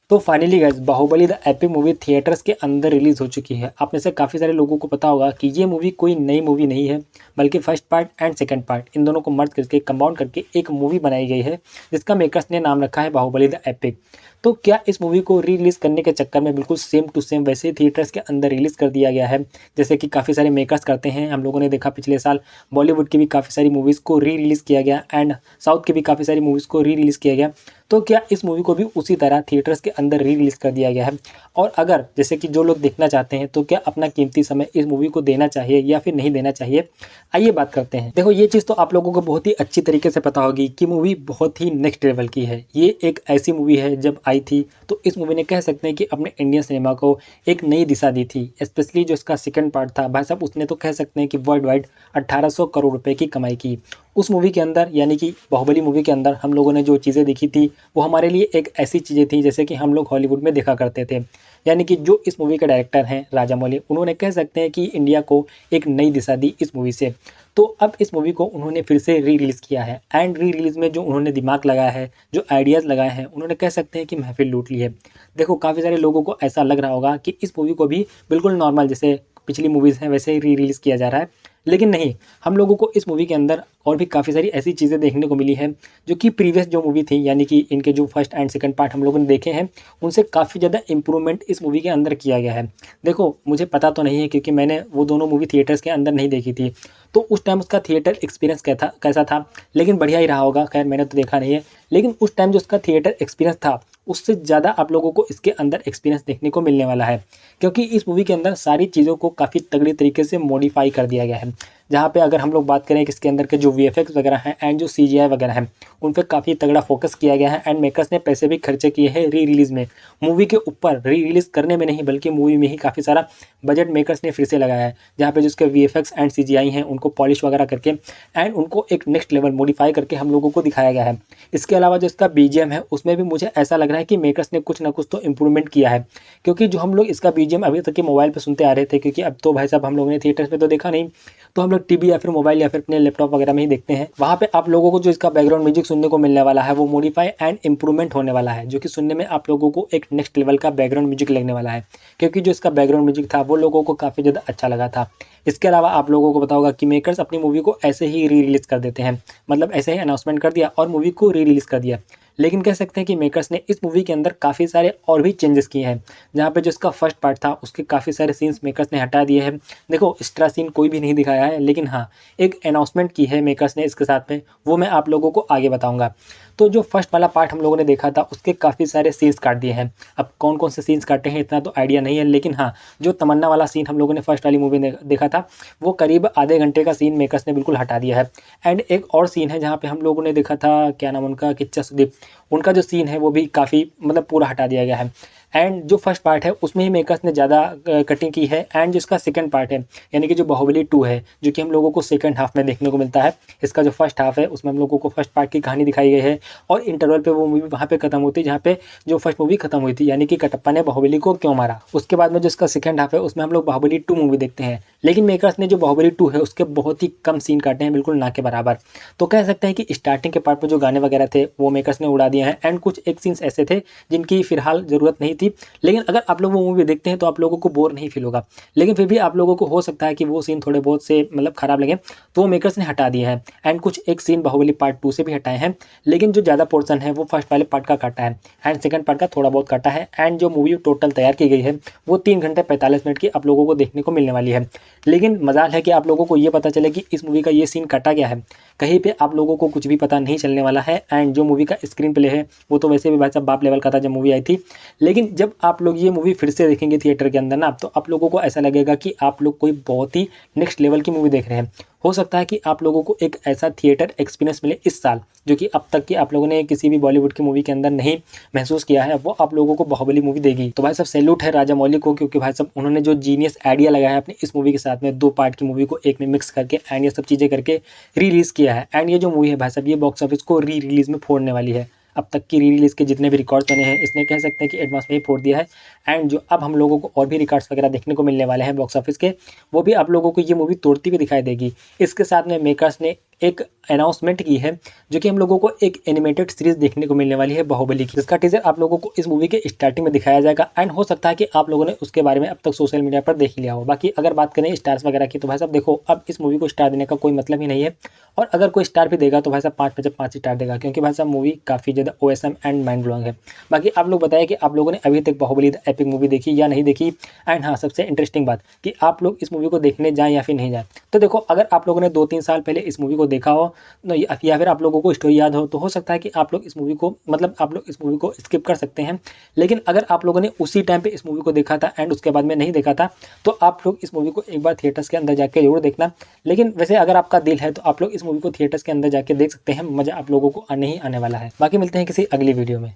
तो finally guys Baahubali the epic movie theatres के अंदर रिलीज़ हो चुकी है। आप में से काफ़ी सारे लोगों को पता होगा कि ये मूवी कोई नई मूवी नहीं है, बल्कि first part and second part in दोनों को मर्ज करके कंबाउंड करके एक मूवी बनाई गई है, जिसका मेकर्स ने नाम रखा है बाहुबली द एपिक। तो क्या इस मूवी को री रिलीज़ करने के चक्कर में बिल्कुल सेम टू सेम वैसे ही थिएटर्स के अंदर रिलीज़ कर दिया गया है, जैसे कि काफ़ी सारे मेकर्स करते हैं। हम लोगों ने देखा पिछले साल बॉलीवुड की भी काफ़ी सारी मूवीज़ को री रिलीज़ किया गया एंड साउथ की भी काफ़ी सारी मूवीज़ को री रिलीज़ किया गया। तो क्या इस मूवी को भी उसी तरह थिएटर्स के अंदर री रिलीज़ कर दिया गया है? और अगर जैसे कि जो लोग देखना चाहते हैं तो क्या अपना कीमती समय इस मूवी को देना चाहिए या फिर नहीं देना चाहिए? आइए बात करते हैं। देखो ये चीज़ तो आप लोगों को बहुत ही अच्छी तरीके से पता होगी कि मूवी बहुत ही नेक्स्ट लेवल की है। ये एक ऐसी मूवी है जब आई थी तो इस मूवी ने कह सकते हैं कि अपने इंडियन सिनेमा को एक नई दिशा दी थी। स्पेशली जो इसका सेकंड पार्ट था भाई साहब, उसने तो कह सकते हैं कि वर्ल्ड वाइड 1800 करोड़ रुपए की कमाई की। उस मूवी के अंदर यानी कि बाहुबली मूवी के अंदर हम लोगों ने जो चीज़ें देखी थी वो हमारे लिए एक ऐसी चीज़ें थी जैसे कि हम लोग हॉलीवुड में देखा करते थे। यानी कि जो इस मूवी के डायरेक्टर हैं राजामौली, उन्होंने कह सकते हैं कि इंडिया को एक नई दिशा दी इस मूवी से। तो अब इस मूवी को उन्होंने फिर से री रिलीज़ किया है एंड री रिलीज़ में जो उन्होंने दिमाग लगाया है, जो आइडियाज़ लगाए हैं, उन्होंने कह सकते हैं कि महफिल लूट ली है। देखो काफ़ी सारे लोगों को ऐसा लग रहा होगा कि इस मूवी को भी बिल्कुल नॉर्मल जैसे पिछली मूवीज़ हैं वैसे ही री रिलीज़ किया जा रहा है, लेकिन नहीं, हम लोगों को इस मूवी के अंदर और भी काफ़ी सारी ऐसी चीज़ें देखने को मिली हैं जो कि प्रीवियस जो मूवी थी यानी कि इनके जो फर्स्ट एंड सेकंड पार्ट हम लोगों ने देखे हैं, उनसे काफ़ी ज़्यादा इम्प्रूवमेंट इस मूवी के अंदर किया गया है। देखो मुझे पता तो नहीं है क्योंकि मैंने वो दोनों मूवी थिएटर्स के अंदर नहीं देखी थी, तो उस टाइम उसका थिएटर एक्सपीरियंस कैसा था, लेकिन बढ़िया ही रहा होगा। खैर मैंने तो देखा नहीं है, लेकिन उस टाइम जो उसका थिएटर एक्सपीरियंस था उससे ज़्यादा आप लोगों को इसके अंदर एक्सपीरियंस देखने को मिलने वाला है, क्योंकि इस मूवी के अंदर सारी चीज़ों को काफ़ी तगड़ी तरीके से मॉडिफाई कर दिया गया है। जहाँ पे अगर हम लोग बात करें कि इसके अंदर के जो वीएफएक्स वगैरह हैं एंड जो सीजीआई वगैरह हैं, उन पे काफ़ी तगड़ा फोकस किया गया है एंड मेकर्स ने पैसे भी खर्चे किए हैं री रिलीज़ में। मूवी के ऊपर री रिलीज़ करने में नहीं बल्कि मूवी में ही काफ़ी सारा बजट मेकर्स ने फिर से लगाया है, जहाँ पे जिसके वीएफएक्स एंड सीजीआई हैं उनको पॉलिश वगैरह करके एंड उनको एक नेक्स्ट लेवल मॉडिफाई करके हम लोगों को दिखाया गया है। इसके अलावा जो इसका बीजीएम है उसमें भी मुझे ऐसा लग रहा है कि मेकर्स ने कुछ ना कुछ तो इम्प्रूवमेंट किया है, क्योंकि जो हम लोग इसका बीजीएम अभी तक के मोबाइल पे सुनते आ रहे थे, क्योंकि अब तो भाई साहब हम लोगों ने थिएटर्स में तो देखा नहीं, तो हम लोग टीवी या फिर मोबाइल या फिर अपने लैपटॉप वगैरह में ही देखते हैं। वहाँ पे आप लोगों को जो इसका बैकग्राउंड म्यूजिक सुनने को मिलने वाला है वो मॉडिफाई एंड इम्प्रूवमेंट होने वाला है, जो कि सुनने में आप लोगों को एक नेक्स्ट लेवल का बैकग्राउंड म्यूजिक लगने वाला है, क्योंकि जो इसका बैकग्राउंड म्यूजिक था वो लोगों को काफ़ी ज़्यादा अच्छा लगा था। इसके अलावा आप लोगों को पता होगा कि मेकर्स अपनी मूवी को ऐसे ही री रिलीज़ कर देते हैं, मतलब ऐसे ही अनाउंसमेंट कर दिया और मूवी को री रिलीज़ कर दिया। लेकिन कह सकते हैं कि मेकर्स ने इस मूवी के अंदर काफ़ी सारे और भी चेंजेस किए हैं, जहाँ पे जो इसका फर्स्ट पार्ट था उसके काफ़ी सारे सीन्स मेकर्स ने हटा दिए हैं। देखो एक्स्ट्रा सीन कोई भी नहीं दिखाया है, लेकिन हाँ एक अनाउंसमेंट की है मेकर्स ने इसके साथ में, वो मैं आप लोगों को आगे बताऊँगा। तो जो फर्स्ट वाला पार्ट हम लोगों ने देखा था उसके काफ़ी सारे सीन्स काट दिए हैं। अब कौन कौन से सीन्स काटे हैं इतना तो आइडिया नहीं है, लेकिन हाँ जो तमन्ना वाला सीन हम लोगों ने फर्स्ट वाली मूवी में देखा था वो करीब आधे घंटे का सीन मेकर्स ने बिल्कुल हटा दिया है। एंड एक और सीन है जहाँ पे हम लोगों ने देखा था, क्या नाम उनका, किच्चा सुदीप, उनका जो सीन है वो भी काफ़ी मतलब पूरा हटा दिया गया है। एंड जो फर्स्ट पार्ट है उसमें ही मेकर्स ने ज़्यादा कटिंग की है, एंड जिसका सेकंड पार्ट है यानी कि जो बाहुबली 2 है जो कि हम लोगों को सेकंड हाफ में देखने को मिलता है, इसका जो फर्स्ट हाफ है उसमें हम लोगों को फर्स्ट पार्ट की कहानी दिखाई गई है और इंटरवल पे वो मूवी वहाँ पे खत्म होती है जहाँ पे जो फर्स्ट मूवी खत्म हुई थी, यानी कि कटप्पा ने बाहुबली को क्यों मारा। उसके बाद में जो इसका सेकंड हाफ है उसमें हम लोग बाहुबली 2 मूवी देखते हैं, लेकिन मेकर्स ने जो बाहुबली 2 है उसके बहुत ही कम सीन काटे हैं, बिल्कुल ना के बराबर। तो कह सकते हैं कि स्टार्टिंग के पार्ट में जो गाने वगैरह थे वो मेकर्स ने उड़ा दिए हैं एंड कुछ एक सीन्स ऐसे थे जिनकी फिलहाल ज़रूरत नहीं थी, लेकिन अगर आप लोग वो मूवी देखते हैं तो आप लोगों को बोर नहीं फील होगा। लेकिन फिर भी आप लोगों को हो सकता है कि वो सीन थोड़े बहुत से मतलब ख़राब लगे, तो वो मेकर्स ने हटा दिए हैं एंड कुछ एक सीन बाहुबली पार्ट 2 से भी हटाए हैं, लेकिन जो ज़्यादा पोर्शन है वो फर्स्ट वाले पार्ट का काटा है एंड सेकंड पार्ट का थोड़ा बहुत काटा है। एंड जो मूवी टोटल तैयार की गई है वो 3 घंटे 45 मिनट की आप लोगों को देखने को मिलने वाली है। लेकिन मजाल है कि आप लोगों को ये पता चले कि इस मूवी का ये सीन काटा गया है, कहीं पे आप लोगों को कुछ भी पता नहीं चलने वाला है। एंड जो मूवी का स्क्रीन प्ले है वो तो वैसे भी भाई साहब बाप लेवल का था जब मूवी आई थी, लेकिन जब आप लोग ये मूवी फिर से देखेंगे थिएटर के अंदर ना, तो आप लोगों को ऐसा लगेगा कि आप लोग कोई बहुत ही नेक्स्ट लेवल की मूवी देख रहे हैं। हो सकता है कि आप लोगों को एक ऐसा थिएटर एक्सपीरियंस मिले इस साल जो कि अब तक की आप लोगों ने किसी भी बॉलीवुड की मूवी के अंदर नहीं महसूस किया है, वो आप लोगों को बाहुबली मूवी देगी। तो भाई साहब सैल्यूट है राजामौली को, क्योंकि भाई साहब उन्होंने जो जीनियस आइडिया लगाया है अपनी इस मूवी के साथ में, 2 पार्ट की मूवी को एक में मिक्स करके एंड ये सब चीज़ें करके री रिलीज़ किया है। एंड ये जो मूवी है भाई साहब ये बॉक्स ऑफिस को री रिलीज़ में फोड़ने वाली है। अब तक की री रिलीज़ के जितने भी रिकॉर्ड्स बने हैं इसने कह सकते हैं कि एडवांस में ही फोड़ दिया है। एंड जो अब हम लोगों को और भी रिकॉर्ड्स वगैरह देखने को मिलने वाले हैं बॉक्स ऑफिस के, वो भी आप लोगों को ये मूवी तोड़ती हुई दिखाई देगी। इसके साथ में मेकर्स ने एक अनाउंसमेंट की है, जो कि हम लोगों को एक एनिमेटेड सीरीज देखने को मिलने वाली है बाहुबली की, जिसका टीजर आप लोगों को इस मूवी के स्टार्टिंग में दिखाया जाएगा। एंड हो सकता है कि आप लोगों ने उसके बारे में अब तक सोशल मीडिया पर देख लिया हो। बाकी अगर बात करें स्टार्स वगैरह की, तो भाई साहब देखो, अब इस मूवी को स्टार देने का कोई मतलब ही नहीं है। और अगर कोई स्टार भी देगा तो भाई साहब 5 में से 5 स्टार देगा, क्योंकि भाई साहब मूवी काफ़ी ज़्यादा ओएसएम एंड माइंड ब्लोइंग है। बाकी आप लोग बताइए कि आप लोगों ने अभी तक बाहुबली द एपिक मूवी देखी या नहीं देखी। एंड हाँ, सबसे इंटरेस्टिंग बात कि आप लोग इस मूवी को देखने जाएँ या फिर नहीं जाएँ। तो देखो, अगर आप लोगों ने 2-3 साल पहले इस मूवी को देखा हो या फिर आप लोगों को स्टोरी याद हो, तो हो सकता है कि आप लोग इस मूवी को मतलब आप लोग इस मूवी को स्किप कर सकते हैं। लेकिन अगर आप लोगों ने उसी टाइम पे इस मूवी को देखा था एंड उसके बाद में नहीं देखा था, तो आप लोग इस मूवी को एक बार थिएटर्स के अंदर जाके ज़रूर देखना। लेकिन वैसे अगर आपका दिल है तो आप लोग इस मूवी को थिएटर्स के अंदर जाके देख सकते हैं, मज़ा आप लोगों को आने ही आने वाला है। बाकी मिलते हैं किसी अगली वीडियो में।